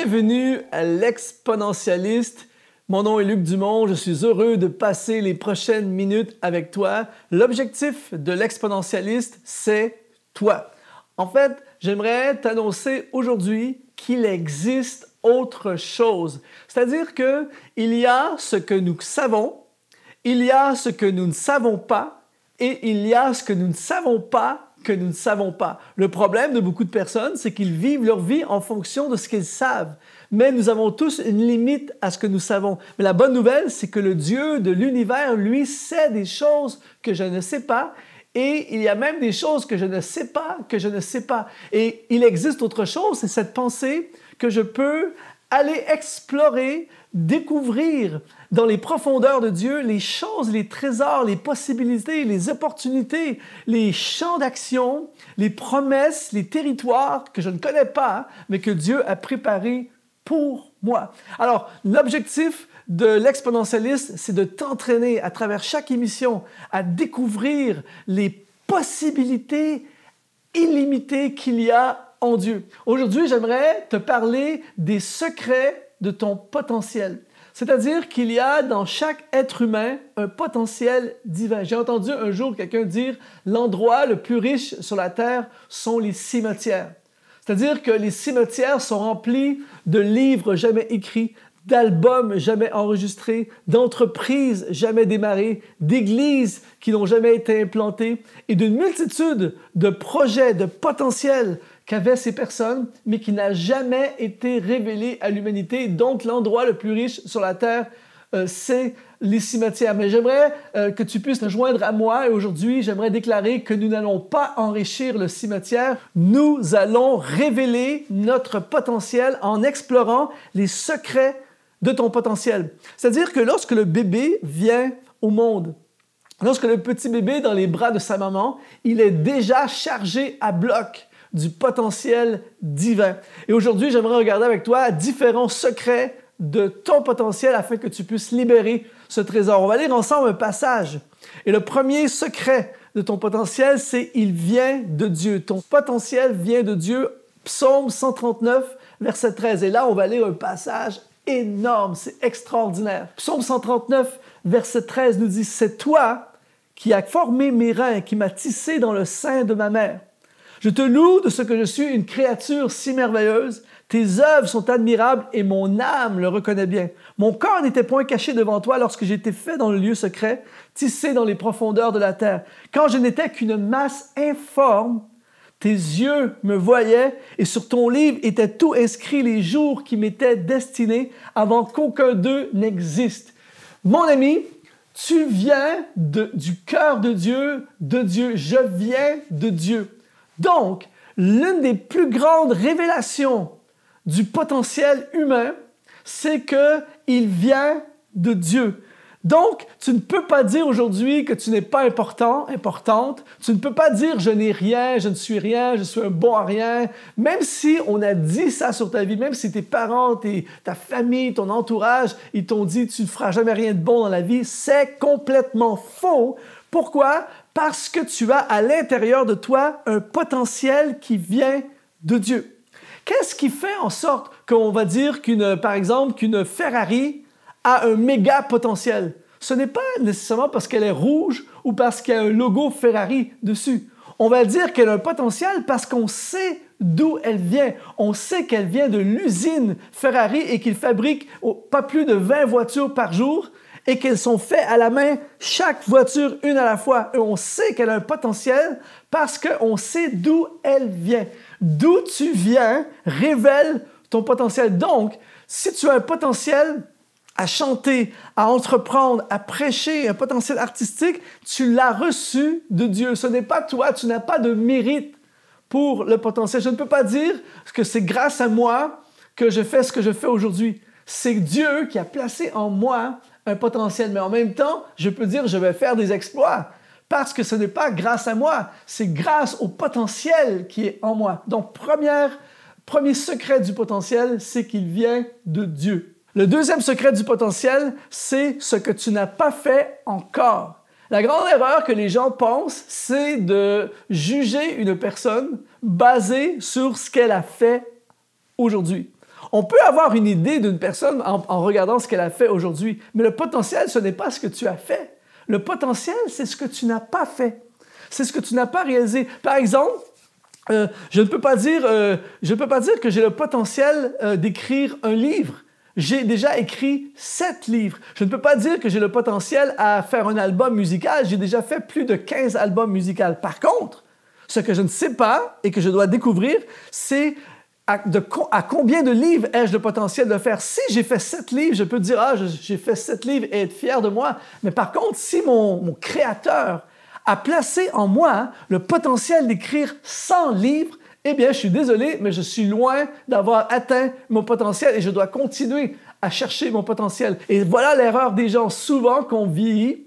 Bienvenue à l'Exponentialiste. Mon nom est Luc Dumont, je suis heureux de passer les prochaines minutes avec toi. L'objectif de l'Exponentialiste, c'est toi. En fait, j'aimerais t'annoncer aujourd'hui qu'il existe autre chose. C'est-à-dire qu'il y a ce que nous savons, il y a ce que nous ne savons pas et il y a ce que nous ne savons pas que nous ne savons pas. Le problème de beaucoup de personnes, c'est qu'ils vivent leur vie en fonction de ce qu'ils savent. Mais nous avons tous une limite à ce que nous savons. Mais la bonne nouvelle, c'est que le Dieu de l'univers, lui, sait des choses que je ne sais pas. Et il y a même des choses que je ne sais pas, que je ne sais pas. Et il existe autre chose, c'est cette pensée que je peux aller explorer, découvrir dans les profondeurs de Dieu les choses, les trésors, les possibilités, les opportunités, les champs d'action, les promesses, les territoires que je ne connais pas, mais que Dieu a préparés pour moi. Alors, l'objectif de l'exponentialiste, c'est de t'entraîner à travers chaque émission à découvrir les possibilités illimitées qu'il y a en Dieu. Aujourd'hui, j'aimerais te parler des secrets de ton potentiel. C'est-à-dire qu'il y a dans chaque être humain un potentiel divin. J'ai entendu un jour quelqu'un dire « l'endroit le plus riche sur la terre sont les cimetières ». C'est-à-dire que les cimetières sont remplis de livres jamais écrits, d'albums jamais enregistrés, d'entreprises jamais démarrées, d'églises qui n'ont jamais été implantées et d'une multitude de projets, de potentiels qu'avaient ces personnes, mais qui n'a jamais été révélé à l'humanité. Donc, l'endroit le plus riche sur la terre, c'est les cimetières. Mais j'aimerais que tu puisses te joindre à moi et aujourd'hui, j'aimerais déclarer que nous n'allons pas enrichir le cimetière. Nous allons révéler notre potentiel en explorant les secrets de ton potentiel. C'est-à-dire que lorsque le bébé vient au monde, lorsque le petit bébé est dans les bras de sa maman, il est déjà chargé à bloc du potentiel divin. Et aujourd'hui, j'aimerais regarder avec toi différents secrets de ton potentiel afin que tu puisses libérer ce trésor. On va lire ensemble un passage. Et le premier secret de ton potentiel, c'est « Il vient de Dieu ». Ton potentiel vient de Dieu. Psaume 139, verset 13. Et là, on va lire un passage énorme, c'est extraordinaire. Psaume 139, verset 13 nous dit « C'est toi qui as formé mes reins, qui m'as tissé dans le sein de ma mère. Je te loue de ce que je suis une créature si merveilleuse. Tes œuvres sont admirables et mon âme le reconnaît bien. Mon corps n'était point caché devant toi lorsque j'étais fait dans le lieu secret, tissé dans les profondeurs de la terre. Quand je n'étais qu'une masse informe, tes yeux me voyaient et sur ton livre étaient tout inscrits les jours qui m'étaient destinés avant qu'aucun d'eux n'existe. » Mon ami, tu viens du cœur de Dieu, de Dieu. Je viens de Dieu. Donc, l'une des plus grandes révélations du potentiel humain, c'est qu'il vient de Dieu. Donc, tu ne peux pas dire aujourd'hui que tu n'es pas important, importante. Tu ne peux pas dire « je n'ai rien, je ne suis rien, je suis un bon à rien ». Même si on a dit ça sur ta vie, même si tes parents, ta famille, ton entourage, ils t'ont dit « tu ne feras jamais rien de bon dans la vie », c'est complètement faux. Pourquoi? Parce que tu as à l'intérieur de toi un potentiel qui vient de Dieu. Qu'est-ce qui fait en sorte qu'on va dire par exemple, qu'une Ferrari a un méga potentiel? Ce n'est pas nécessairement parce qu'elle est rouge ou parce qu'il y a un logo Ferrari dessus. On va dire qu'elle a un potentiel parce qu'on sait d'où elle vient. On sait qu'elle vient de l'usine Ferrari et qu'ils fabriquent pas plus de 20 voitures par jour et qu'elles sont faites à la main, chaque voiture une à la fois. Et on sait qu'elle a un potentiel parce qu'on sait d'où elle vient. D'où tu viens révèle ton potentiel. Donc, si tu as un potentiel à chanter, à entreprendre, à prêcher, un potentiel artistique, tu l'as reçu de Dieu. Ce n'est pas toi, tu n'as pas de mérite pour le potentiel. Je ne peux pas dire que c'est grâce à moi que je fais ce que je fais aujourd'hui. C'est Dieu qui a placé en moi un potentiel. Mais en même temps, je peux dire je vais faire des exploits parce que ce n'est pas grâce à moi, c'est grâce au potentiel qui est en moi. Donc, premier secret du potentiel, c'est qu'il vient de Dieu. Le deuxième secret du potentiel, c'est ce que tu n'as pas fait encore. La grande erreur que les gens pensent, c'est de juger une personne basée sur ce qu'elle a fait aujourd'hui. On peut avoir une idée d'une personne en regardant ce qu'elle a fait aujourd'hui, mais le potentiel, ce n'est pas ce que tu as fait. Le potentiel, c'est ce que tu n'as pas fait. C'est ce que tu n'as pas réalisé. Par exemple, je ne peux pas dire que j'ai le potentiel d'écrire un livre. J'ai déjà écrit 7 livres. Je ne peux pas dire que j'ai le potentiel à faire un album musical. J'ai déjà fait plus de 15 albums musicaux. Par contre, ce que je ne sais pas et que je dois découvrir, c'est à combien de livres ai-je le potentiel de faire. Si j'ai fait 7 livres, je peux dire « Ah, j'ai fait 7 livres » et être fier de moi. Mais par contre, si mon créateur a placé en moi le potentiel d'écrire 100 livres, eh bien, je suis désolé, mais je suis loin d'avoir atteint mon potentiel et je dois continuer à chercher mon potentiel. Et voilà l'erreur des gens. Souvent, qu'on vieillit,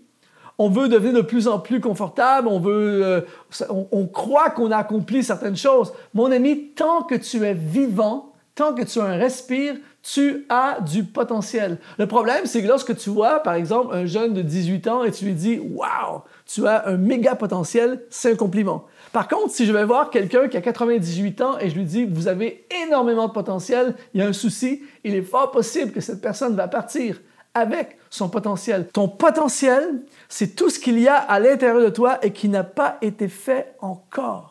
on veut devenir de plus en plus confortable, on croit qu'on a accompli certaines choses. Mon ami, tant que tu es vivant, tant que tu as un respire, tu as du potentiel. Le problème, c'est que lorsque tu vois, par exemple, un jeune de 18 ans et tu lui dis « Wow, tu as un méga potentiel », c'est un compliment. Par contre, si je vais voir quelqu'un qui a 98 ans et je lui dis « Vous avez énormément de potentiel, il y a un souci », il est fort possible que cette personne va partir avec son potentiel. Ton potentiel, c'est tout ce qu'il y a à l'intérieur de toi et qui n'a pas été fait encore.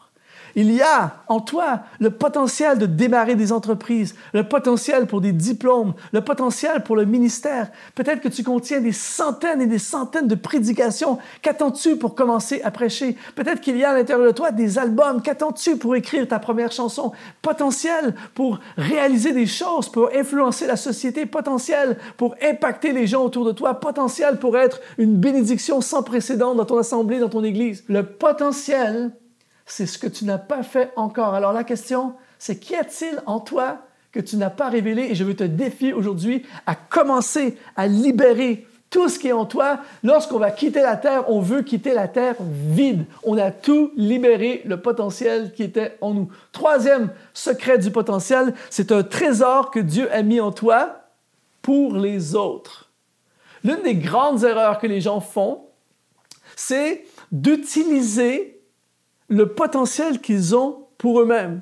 Il y a en toi le potentiel de démarrer des entreprises, le potentiel pour des diplômes, le potentiel pour le ministère. Peut-être que tu contiens des centaines et des centaines de prédications. Qu'attends-tu pour commencer à prêcher? Peut-être qu'il y a à l'intérieur de toi des albums. Qu'attends-tu pour écrire ta première chanson? Potentiel pour réaliser des choses, pour influencer la société. Potentiel pour impacter les gens autour de toi. Potentiel pour être une bénédiction sans précédent dans ton assemblée, dans ton église. Le potentiel, c'est ce que tu n'as pas fait encore. Alors la question, c'est qu'y a-t-il en toi que tu n'as pas révélé? Et je veux te défier aujourd'hui à commencer à libérer tout ce qui est en toi. Lorsqu'on va quitter la terre, on veut quitter la terre vide. On a tout libéré, le potentiel qui était en nous. Troisième secret du potentiel, c'est un trésor que Dieu a mis en toi pour les autres. L'une des grandes erreurs que les gens font, c'est d'utiliser le potentiel qu'ils ont pour eux-mêmes.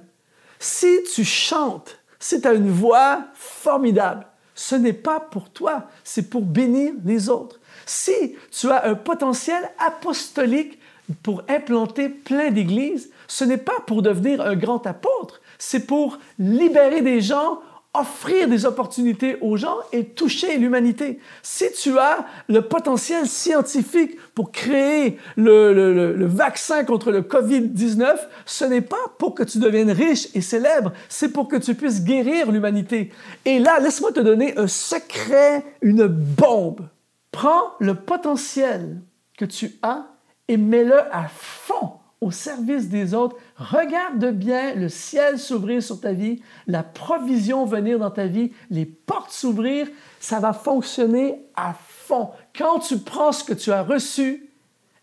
Si tu chantes, si tu as une voix formidable, ce n'est pas pour toi, c'est pour bénir les autres. Si tu as un potentiel apostolique pour implanter plein d'églises, ce n'est pas pour devenir un grand apôtre, c'est pour libérer des gens, offrir des opportunités aux gens et toucher l'humanité. Si tu as le potentiel scientifique pour créer le vaccin contre le COVID-19, ce n'est pas pour que tu deviennes riche et célèbre, c'est pour que tu puisses guérir l'humanité. Et là, laisse-moi te donner un secret, une bombe. Prends le potentiel que tu as et mets-le à fond au service des autres. Regarde bien le ciel s'ouvrir sur ta vie, la provision venir dans ta vie, les portes s'ouvrir, ça va fonctionner à fond. Quand tu prends ce que tu as reçu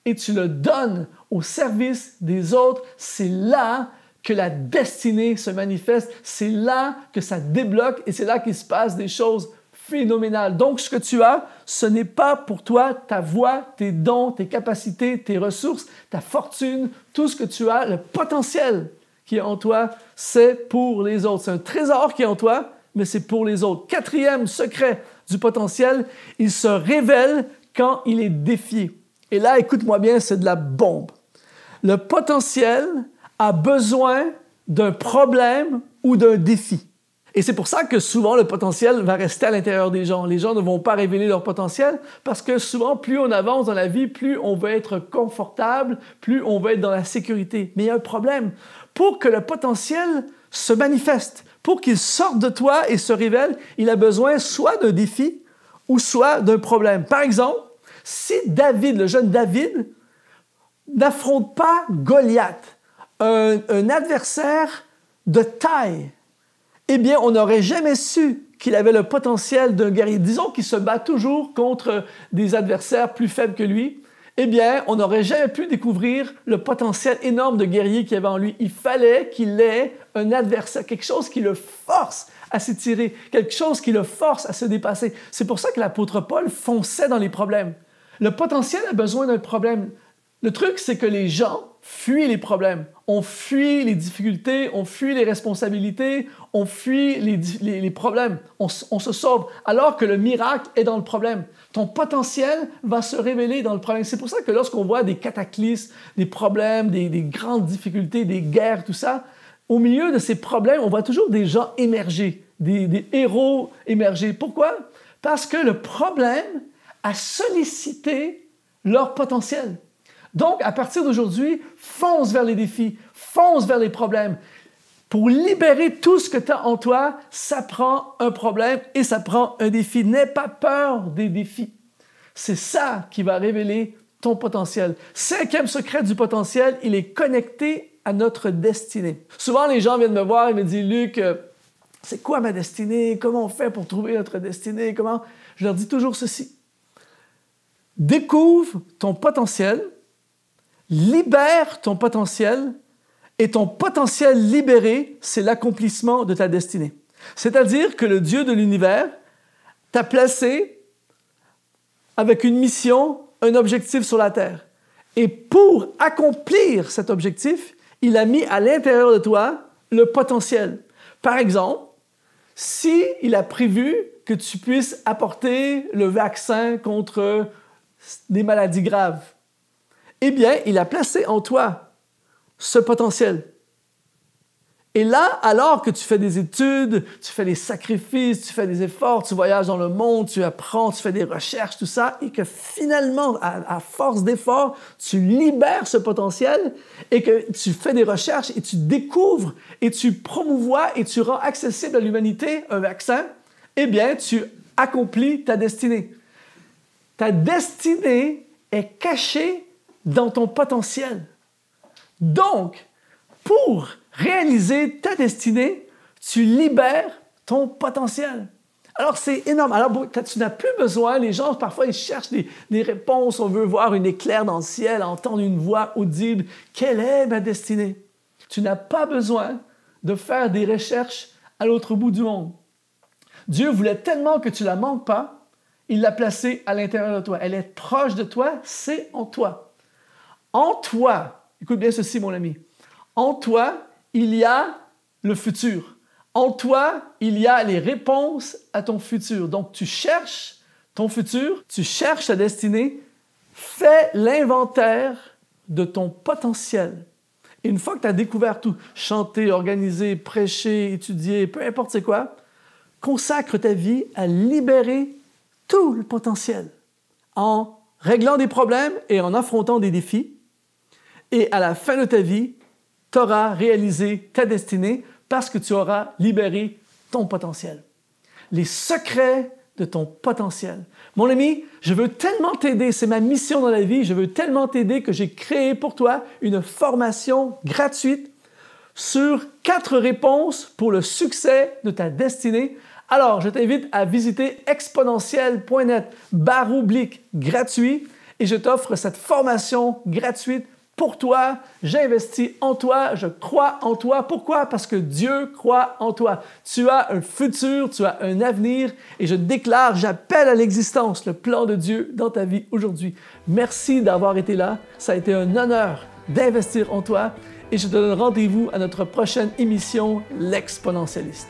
et tu le donnes au service des autres, c'est là que la destinée se manifeste, c'est là que ça débloque et c'est là qu'il se passe des choses phénoménales. Donc, ce que tu as, ce n'est pas pour toi, ta voix, tes dons, tes capacités, tes ressources, ta fortune, tout ce que tu as, le potentiel qui est en toi, c'est pour les autres. C'est un trésor qui est en toi, mais c'est pour les autres. Quatrième secret du potentiel, il se révèle quand il est défié. Et là, écoute-moi bien, c'est de la bombe. Le potentiel a besoin d'un problème ou d'un défi. Et c'est pour ça que souvent, le potentiel va rester à l'intérieur des gens. Les gens ne vont pas révéler leur potentiel parce que souvent, plus on avance dans la vie, plus on va être confortable, plus on va être dans la sécurité. Mais il y a un problème. Pour que le potentiel se manifeste, pour qu'il sorte de toi et se révèle, il a besoin soit d'un défi ou soit d'un problème. Par exemple, si David, le jeune David, n'affronte pas Goliath, un adversaire de taille, eh bien, on n'aurait jamais su qu'il avait le potentiel d'un guerrier. Disons qu'il se bat toujours contre des adversaires plus faibles que lui. Eh bien, on n'aurait jamais pu découvrir le potentiel énorme de guerrier qu'il y avait en lui. Il fallait qu'il ait un adversaire, quelque chose qui le force à s'étirer, quelque chose qui le force à se dépasser. C'est pour ça que l'apôtre Paul fonçait dans les problèmes. Le potentiel a besoin d'un problème. Le truc, c'est que les gens fuit les problèmes, on fuit les difficultés, on fuit les responsabilités, on fuit les problèmes, on se sauve, alors que le miracle est dans le problème. Ton potentiel va se révéler dans le problème. C'est pour ça que lorsqu'on voit des cataclysmes, des problèmes, des grandes difficultés, des guerres, tout ça, au milieu de ces problèmes, on voit toujours des gens émerger, des héros émerger. Pourquoi? Parce que le problème a sollicité leur potentiel. Donc, à partir d'aujourd'hui, fonce vers les défis, fonce vers les problèmes. Pour libérer tout ce que tu as en toi, ça prend un problème et ça prend un défi. N'aie pas peur des défis. C'est ça qui va révéler ton potentiel. Cinquième secret du potentiel, il est connecté à notre destinée. Souvent, les gens viennent me voir et me disent « Luc, c'est quoi ma destinée? Comment on fait pour trouver notre destinée? Comment? » Je leur dis toujours ceci. Découvre ton potentiel, libère ton potentiel et ton potentiel libéré, c'est l'accomplissement de ta destinée. C'est-à-dire que le Dieu de l'univers t'a placé avec une mission, un objectif sur la terre. Et pour accomplir cet objectif, il a mis à l'intérieur de toi le potentiel. Par exemple, s'il a prévu que tu puisses apporter le vaccin contre des maladies graves, eh bien, il a placé en toi ce potentiel. Et là, alors que tu fais des études, tu fais des sacrifices, tu fais des efforts, tu voyages dans le monde, tu apprends, tu fais des recherches, tout ça, et que finalement, à force d'efforts, tu libères ce potentiel et que tu fais des recherches et tu découvres et tu promouvois et tu rends accessible à l'humanité un vaccin, eh bien, tu accomplis ta destinée. Ta destinée est cachée dans ton potentiel. Donc, pour réaliser ta destinée, tu libères ton potentiel. Alors, c'est énorme. Alors, tu n'as plus besoin, les gens, parfois, ils cherchent des réponses. On veut voir une éclair dans le ciel, entendre une voix audible. Quelle est ma destinée? Tu n'as pas besoin de faire des recherches à l'autre bout du monde. Dieu voulait tellement que tu ne la manques pas, il l'a placée à l'intérieur de toi. Elle est proche de toi, c'est en toi. En toi, écoute bien ceci, mon ami, en toi, il y a le futur. En toi, il y a les réponses à ton futur. Donc, tu cherches ton futur, tu cherches ta destinée, fais l'inventaire de ton potentiel. Et une fois que tu as découvert tout, chanter, organiser, prêcher, étudier, peu importe c'est quoi, consacre ta vie à libérer tout le potentiel en réglant des problèmes et en affrontant des défis. Et à la fin de ta vie, tu auras réalisé ta destinée parce que tu auras libéré ton potentiel. Les secrets de ton potentiel. Mon ami, je veux tellement t'aider, c'est ma mission dans la vie, je veux tellement t'aider que j'ai créé pour toi une formation gratuite sur 4 réponses pour le succès de ta destinée. Alors, je t'invite à visiter exponentiel.net/gratuit et je t'offre cette formation gratuite pour toi. J'investis en toi, je crois en toi. Pourquoi? Parce que Dieu croit en toi. Tu as un futur, tu as un avenir et je déclare, j'appelle à l'existence le plan de Dieu dans ta vie aujourd'hui. Merci d'avoir été là. Ça a été un honneur d'investir en toi et je te donne rendez-vous à notre prochaine émission, l'Exponentialiste.